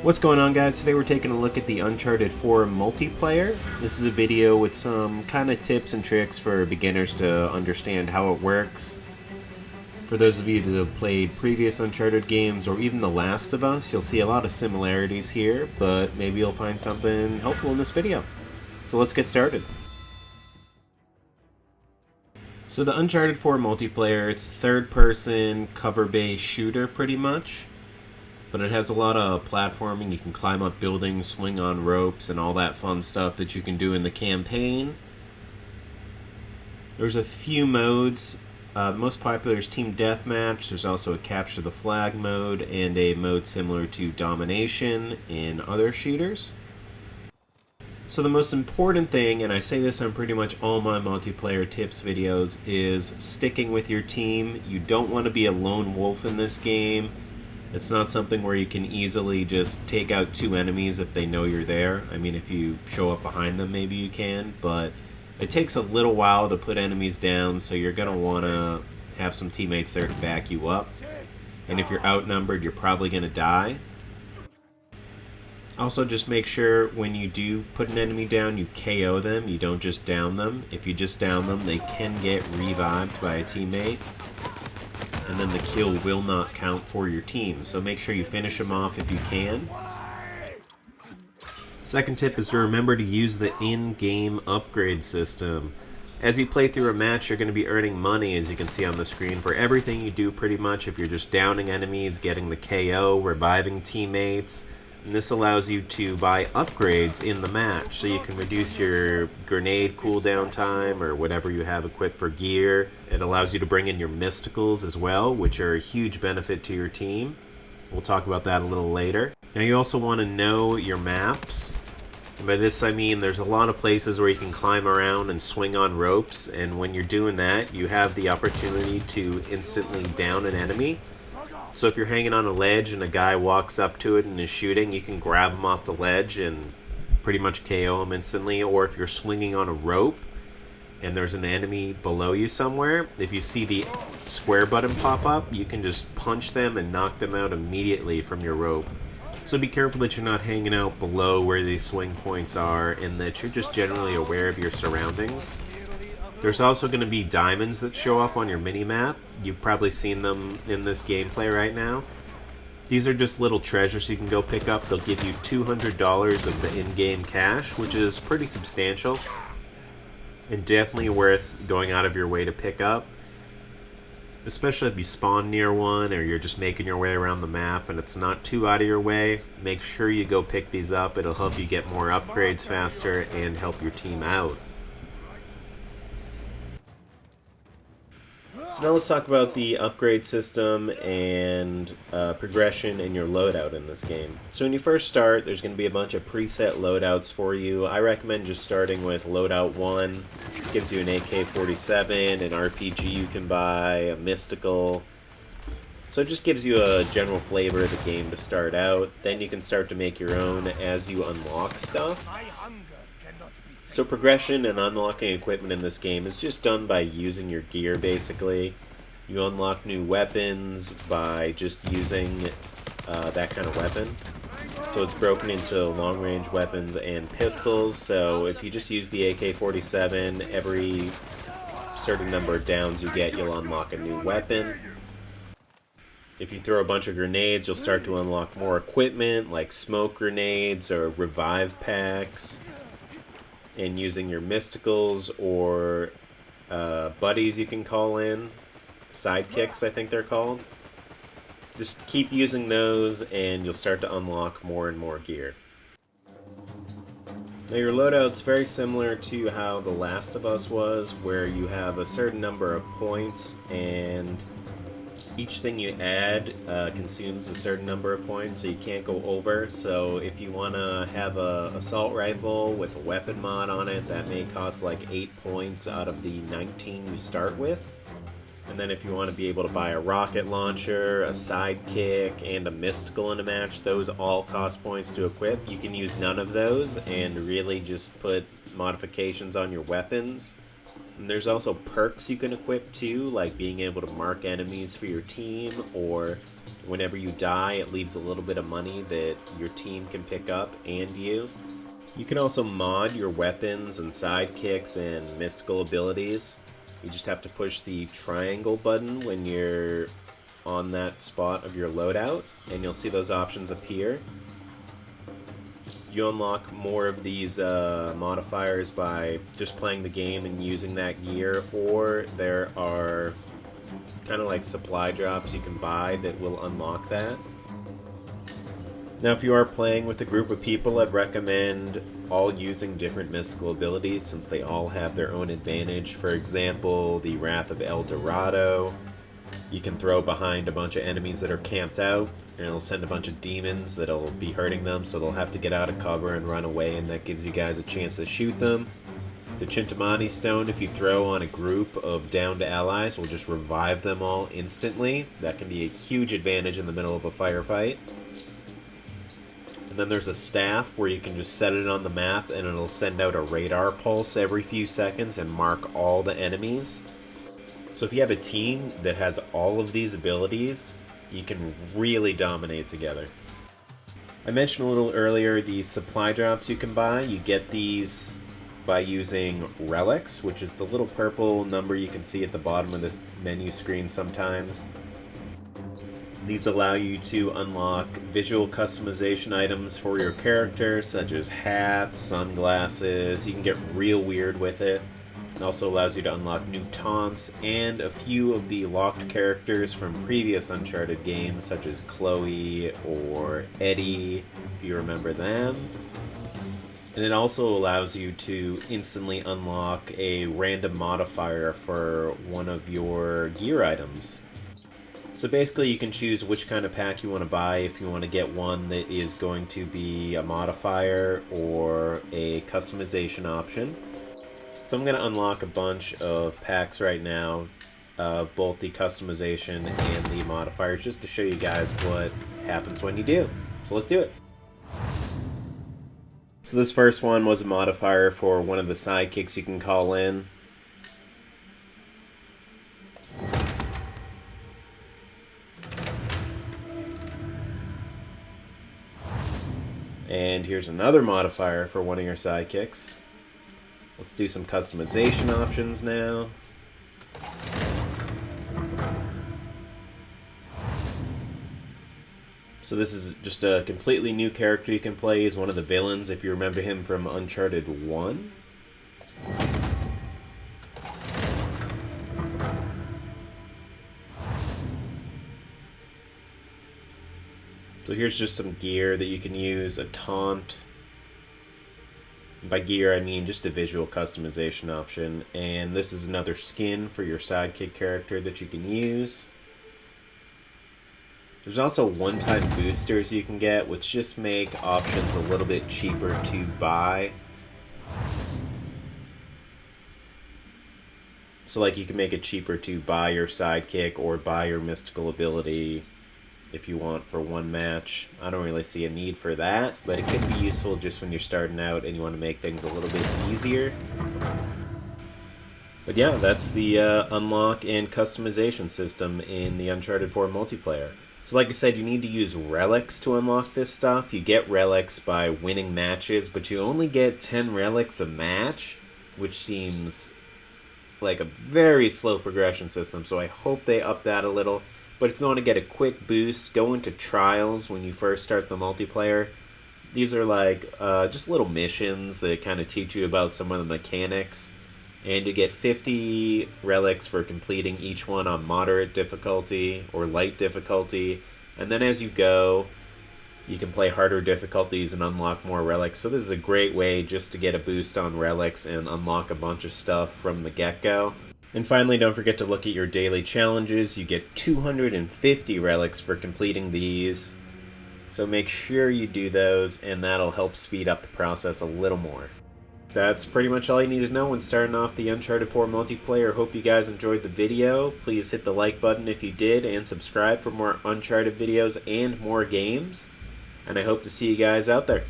What's going on, guys? Today we're taking a look at the Uncharted 4 multiplayer. This is a video with some kind of tips and tricks for beginners to understand how it works. For those of you that have played previous Uncharted games or even The Last of Us, you'll see a lot of similarities here, but maybe you'll find something helpful in this video. So let's get started. So the Uncharted 4 multiplayer, it's a third-person, cover-based shooter pretty much. But it has a lot of platforming. You can climb up buildings, swing on ropes, and all that fun stuff that you can do in the campaign. There's a few modes. The most popular is Team Deathmatch. There's also a Capture the Flag mode and a mode similar to Domination in other shooters. So the most important thing, and I say this on pretty much all my multiplayer tips videos, is sticking with your team. You don't want to be a lone wolf in this game. It's not something where you can easily just take out two enemies if they know you're there. I mean, if you show up behind them, maybe you can, but it takes a little while to put enemies down, so you're going to want to have some teammates there to back you up. And if you're outnumbered, you're probably going to die. Also, just make sure when you do put an enemy down, you KO them. You don't just down them. If you just down them, they can get revived by a teammate, and then the kill will not count for your team. So make sure you finish them off if you can. Second tip is to remember to use the in-game upgrade system. As you play through a match, you're going to be earning money, as you can see on the screen, for everything you do pretty much. If you're just downing enemies, getting the KO, reviving teammates. And this allows you to buy upgrades in the match, so you can reduce your grenade cooldown time or whatever you have equipped for gear. It allows you to bring in your mysticals as well, which are a huge benefit to your team. We'll talk about that a little later. Now you also want to know your maps. And by this I mean there's a lot of places where you can climb around and swing on ropes, and when you're doing that, you have the opportunity to instantly down an enemy. So if you're hanging on a ledge and a guy walks up to it and is shooting, you can grab him off the ledge and pretty much KO him instantly. Or if you're swinging on a rope and there's an enemy below you somewhere, if you see the square button pop up, you can just punch them and knock them out immediately from your rope. So be careful that you're not hanging out below where these swing points are, and that you're just generally aware of your surroundings. There's also going to be diamonds that show up on your mini-map. You've probably seen them in this gameplay right now. These are just little treasures you can go pick up. They'll give you $200 of the in-game cash, which is pretty substantial and definitely worth going out of your way to pick up. Especially if you spawn near one or you're just making your way around the map and it's not too out of your way, make sure you go pick these up. It'll help you get more upgrades faster and help your team out. So now let's talk about the upgrade system and progression in your loadout in this game. So when you first start, there's going to be a bunch of preset loadouts for you. I recommend just starting with Loadout 1. It gives you an AK-47, an RPG you can buy, a mystical. So it just gives you a general flavor of the game to start out. Then you can start to make your own as you unlock stuff. So progression and unlocking equipment in this game is just done by using your gear, basically. You unlock new weapons by just using that kind of weapon. So it's broken into long-range weapons and pistols. So if you just use the AK-47, every certain number of downs you get, you'll unlock a new weapon. If you throw a bunch of grenades, you'll start to unlock more equipment, like smoke grenades or revive packs. And using your mysticals or buddies you can call in, sidekicks I think they're called. Just keep using those and you'll start to unlock more and more gear. Now your loadout's very similar to how The Last of Us was, where you have a certain number of points and each thing you add consumes a certain number of points, so you can't go over. So if you want to have a assault rifle with a weapon mod on it, that may cost like 8 points out of the 19 you start with. And then if you want to be able to buy a rocket launcher, a sidekick, and a mystical in a match, those all cost points to equip. You can use none of those and really just put modifications on your weapons. And there's also perks you can equip too, like being able to mark enemies for your team, or Whenever you die, it leaves a little bit of money that your team can pick up, and you. You can also mod your weapons and sidekicks and mystical abilities. You just have to push the triangle button when you're on that spot of your loadout, and you'll see those options appear. You unlock more of these modifiers by just playing the game and using that gear, or there are kind of like supply drops you can buy that will unlock that. Now, if you are playing with a group of people, I'd recommend all using different mystical abilities since they all have their own advantage. For example, the Wrath of El Dorado. You can throw behind a bunch of enemies that are camped out, and it'll send a bunch of demons that'll be hurting them, so they'll have to get out of cover and run away, and that gives you guys a chance to shoot them. The Chintamani Stone, if you throw on a group of downed allies, will just revive them all instantly. That can be a huge advantage in the middle of a firefight. And then there's a staff where you can just set it on the map and it'll send out a radar pulse every few seconds and mark all the enemies. So if you have a team that has all of these abilities, you can really dominate together. I mentioned a little earlier the supply drops you can buy. You get these by using relics, which is the little purple number you can see at the bottom of the menu screen sometimes. These allow you to unlock visual customization items for your character, such as hats, sunglasses. You can get real weird with it. It also allows you to unlock new taunts and a few of the locked characters from previous Uncharted games, such as Chloe or Eddie, if you remember them. And it also allows you to instantly unlock a random modifier for one of your gear items. So basically you can choose which kind of pack you want to buy, if you want to get one that is going to be a modifier or a customization option. So I'm going to unlock a bunch of packs right now, both the customization and the modifiers, just to show you guys what happens when you do. So let's do it. So this first one was a modifier for one of the sidekicks you can call in. And here's another modifier for one of your sidekicks. Let's do some customization options now. So this is just a completely new character you can play. He's one of the villains, if you remember him from Uncharted 1. So here's just some gear that you can use, a taunt. By gear, I mean just a visual customization option. And this is another skin for your sidekick character that you can use. There's also one-time boosters you can get, which just make options a little bit cheaper to buy. So like you can make it cheaper to buy your sidekick or buy your mystical ability if you want for one match. I don't really see a need for that, but it can be useful just when you're starting out and you want to make things a little bit easier. But yeah, that's the unlock and customization system in the Uncharted 4 multiplayer. So like I said, you need to use relics to unlock this stuff. You get relics by winning matches, but you only get 10 relics a match, which seems like a very slow progression system, so I hope they up that a little. But if you want to get a quick boost, go into trials when you first start the multiplayer. These are like just little missions that kind of teach you about some of the mechanics. And you get 50 relics for completing each one on moderate difficulty or light difficulty. And then as you go, you can play harder difficulties and unlock more relics. So this is a great way just to get a boost on relics and unlock a bunch of stuff from the get-go. And finally, don't forget to look at your daily challenges. You get 250 relics for completing these. So make sure you do those, and that'll help speed up the process a little more. That's pretty much all you need to know when starting off the Uncharted 4 multiplayer. Hope you guys enjoyed the video. Please hit the like button if you did, and subscribe for more Uncharted videos and more games. And I hope to see you guys out there.